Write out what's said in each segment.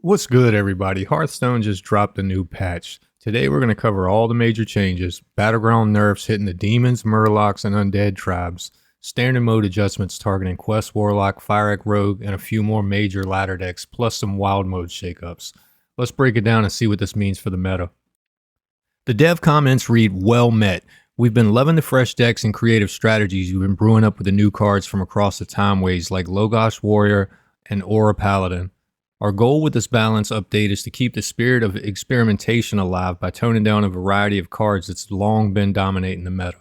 What's good, everybody? Hearthstone just dropped a new patch. Today we're going to cover all the major changes, battleground nerfs hitting the demons, murlocs, and undead tribes, standard mode adjustments targeting quest, warlock, Fyrakk Rogue, and a few more major ladder decks, plus some wild mode shakeups. Let's break it down and see what this means for the meta. The dev comments read, "Well met. We've been loving the fresh decks and creative strategies you've been brewing up with the new cards from across the timeways like Logos Warrior and Aura Paladin. Our goal with this balance update is to keep the spirit of experimentation alive by toning down a variety of cards that's long been dominating the meta.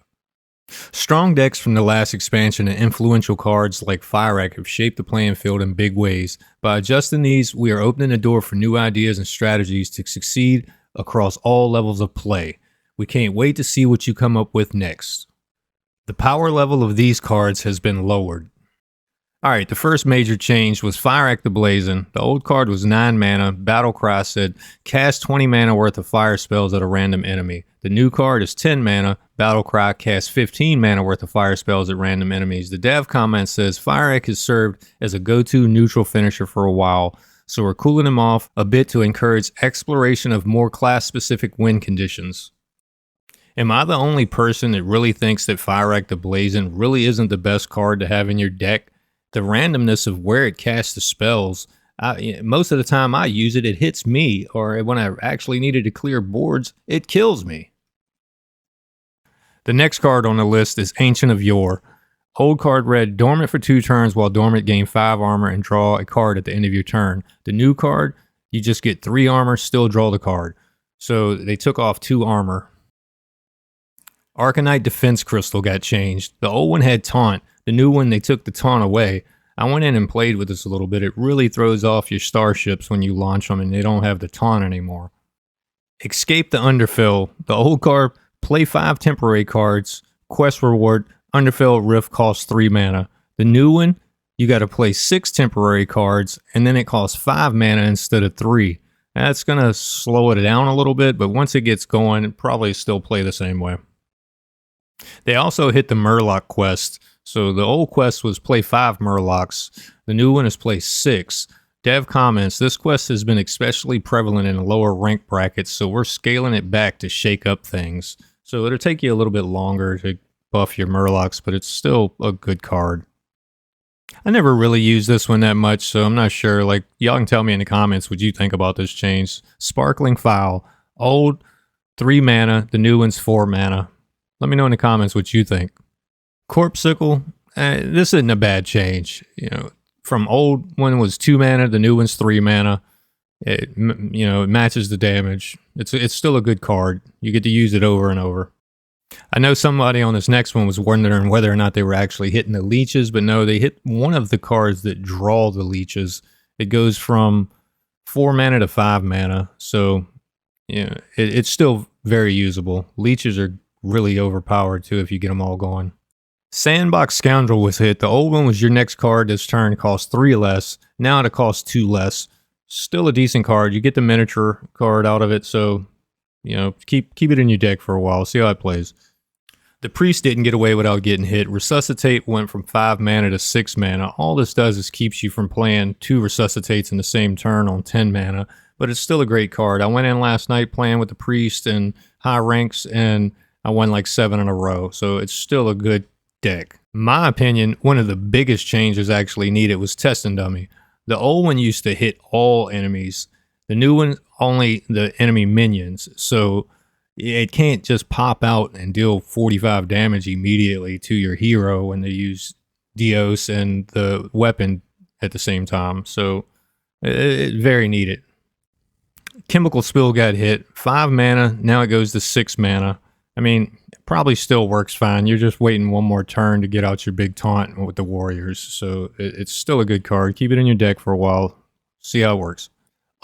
Strong decks from the last expansion and influential cards like Fyrakk have shaped the playing field in big ways. By adjusting these, we are opening the door for new ideas and strategies to succeed across all levels of play. We can't wait to see what you come up with next." The power level of these cards has been lowered. Alright, the first major change was Fyrakk the Blazing. The old card was 9 mana, Battlecry said, cast 20 mana worth of fire spells at a random enemy. The new card is 10 mana, Battlecry casts 15 mana worth of fire spells at random enemies. The dev comment says, Fyrakk has served as a go-to neutral finisher for a while, so we're cooling him off a bit to encourage exploration of more class-specific win conditions. Am I the only person that really thinks that Fyrakk the Blazing really isn't the best card to have in your deck? The randomness of where it casts the spells, most of the time I use it, it hits me, or when I actually needed to clear boards, it kills me. The next card on the list is Ancient of Yore. Old card read, dormant for 2 turns while dormant, gain 5 armor and draw a card at the end of your turn. The new card, you just get 3 armor, still draw the card. So they took off 2 armor. Arkonite Defense Crystal got changed. The old one had Taunt. The new one, they took the taunt away. I went in and played with this a little bit. It really throws off your starships when you launch them and they don't have the taunt anymore. Escape the Underfel. The old card, play 5 temporary cards. Quest reward, Underfel Rift costs 3 mana. The new one, you got to play 6 temporary cards and then it costs 5 mana instead of 3. That's going to slow it down a little bit, but once it gets going, it probably still play the same way. They also hit the Murloc quest. So the old quest was play 5 Murlocs. The new one is play 6. Dev comments, this quest has been especially prevalent in lower rank brackets, so we're scaling it back to shake up things. So it'll take you a little bit longer to buff your Murlocs, but it's still a good card. I never really used this one that much, so I'm not sure. Like, y'all can tell me in the comments what you think about this change. Sparkling Phial. Old, 3 mana. The new one's 4 mana. Let me know in the comments what you think. Corpsicle, this isn't a bad change. You know, from old one was 2 mana, the new one's 3 mana. It matches the damage. It's still a good card. You get to use it over and over. I know somebody on this next one was wondering whether or not they were actually hitting the leeches, but no, they hit one of the cards that draw the leeches. It goes from 4 mana to 5 mana, so it's still very usable. Leeches are really overpowered too if you get them all going. Sandbox Scoundrel was hit. The old one was your next card this turn, cost 3 less. Now it costs 2 less. Still a decent card. You get the miniature card out of it, so keep it in your deck for a while. See how it plays. The Priest didn't get away without getting hit. Resuscitate went from 5 mana to 6 mana. All this does is keeps you from playing 2 Resuscitates in the same turn on 10 mana, but it's still a great card. I went in last night playing with the Priest and high ranks, and I won like 7 in a row, so it's still a good deck. In my opinion, one of the biggest changes actually needed was Test and Dummy. The old one used to hit all enemies. The new one, only the enemy minions, so it can't just pop out and deal 45 damage immediately to your hero when they use Dios and the weapon at the same time, so it very needed. Chemical Spill got hit. 5 mana, now it goes to 6 mana. I mean, it probably still works fine. You're just waiting one more turn to get out your big taunt with the warriors. So it's still a good card. Keep it in your deck for a while. See how it works.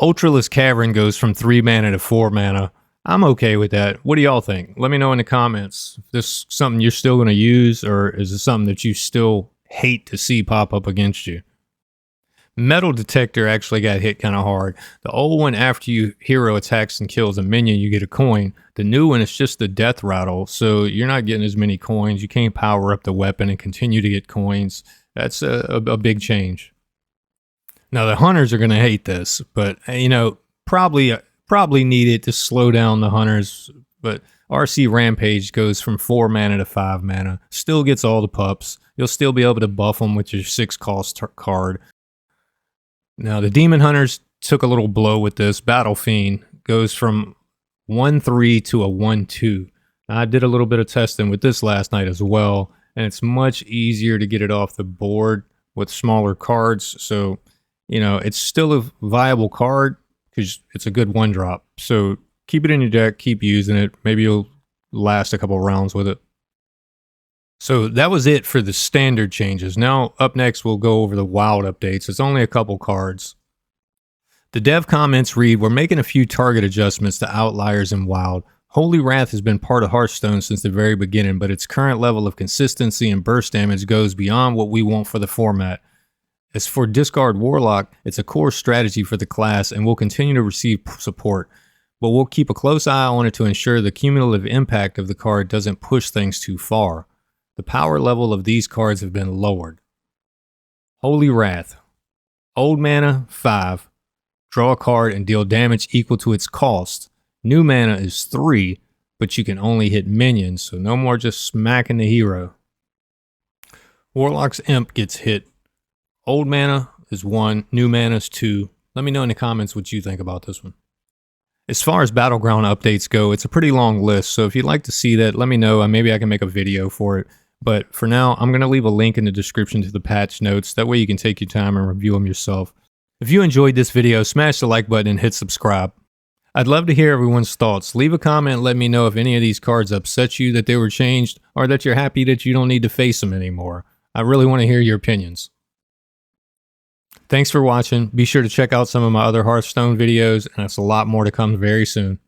Ultralisk Cavern goes from 3 mana to 4 mana. I'm okay with that. What do y'all think? Let me know in the comments. If this is something you're still going to use, or is it something that you still hate to see pop up against you? Metal Detector actually got hit kind of hard. The old one, after your hero attacks and kills a minion, you get a coin. The new one is just the death rattle, so you're not getting as many coins. You can't power up the weapon and continue to get coins. That's a big change. Now the hunters are going to hate this, but you know, probably needed to slow down the hunters. But RC Rampage goes from 4 mana to 5 mana, still gets all the pups. You'll still be able to buff them with your 6 cost card. Now the demon hunters took a little blow with this. Battlefiend goes from 1/3 to a 1/2. I did a little bit of testing with this last night as well, and it's much easier to get it off the board with smaller cards. So, you know, it's still a viable card because it's a good 1-drop. So keep it in your deck, keep using it. Maybe you'll last a couple rounds with it. So that was it for the standard changes. Now up next we'll go over the wild updates. It's only a couple cards. The dev comments read, "We're making a few target adjustments to outliers in wild. Holy Wrath has been part of Hearthstone since the very beginning, but its current level of consistency and burst damage goes beyond what we want for the format. As for Discard Warlock, it's a core strategy for the class and will continue to receive support, but we'll keep a close eye on it to ensure the cumulative impact of the card doesn't push things too far. The power level of these cards have been lowered." Holy Wrath. Old mana, 5. Draw a card and deal damage equal to its cost. New mana is 3, but you can only hit minions, so no more just smacking the hero. Warlock's Imp gets hit. Old mana is 1, new mana is 2. Let me know in the comments what you think about this one. As far as Battleground updates go, it's a pretty long list, so if you'd like to see that, let me know, and maybe I can make a video for it. But for now, I'm going to leave a link in the description to the patch notes. That way you can take your time and review them yourself. If you enjoyed this video, smash the like button and hit subscribe. I'd love to hear everyone's thoughts. Leave a comment and let me know if any of these cards upset you that they were changed, or that you're happy that you don't need to face them anymore. I really want to hear your opinions. Thanks for watching. Be sure to check out some of my other Hearthstone videos, and there's a lot more to come very soon.